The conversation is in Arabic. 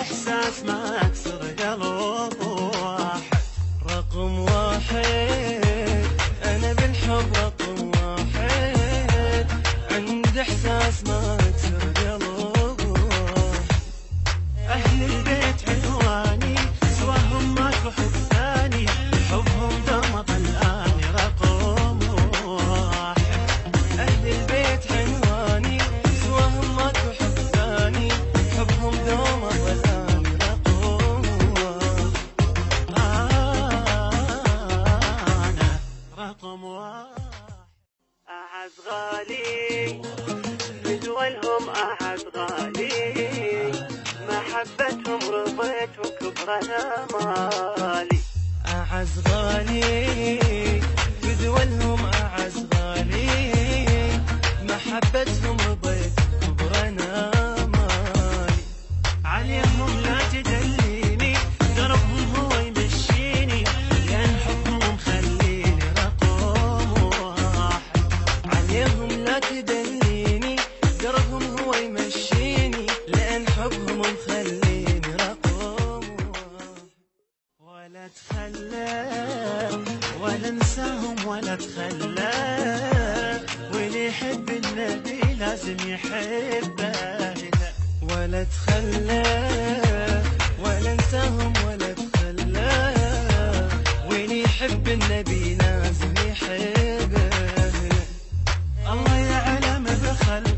إحساس ما أكسر قلب واحد. رقم واحد أنا بالحب رقم واحد، عندي إحساس ما أكسر قلب واحد. أهل البيت عنواني سواهم ماكو حب ثاني، حبهم دوم طلعاني رقم واحد. أهل البيت عنواني سواهم ماكو حب ثاني، حبهم دوم طلعاني رقم واحد. أنا رقم واحد. أعز غالي بدولهم أعز غالي، محبتهم رضيت وكبرنا مالي. أعز غالي بدولهم أعز غالي، محبتهم رضيت وكبرنا مالي. عليهم لا تدليني، دربهم هو يمشيني، لأن حبهم مخليني رقم واحد. عليهم لا تدليني، دربهم هو يمشيني، لأن حبهم مخليني رقم واحد. ولا أتخلى ولا انساهم ولا أتخلى، واللي يحب النبي لازم يحبه. ولا أتخلى ولا انساهم ولا أتخلى، واللي يحب النبي لازم يحبه. الله يعلم بخلقه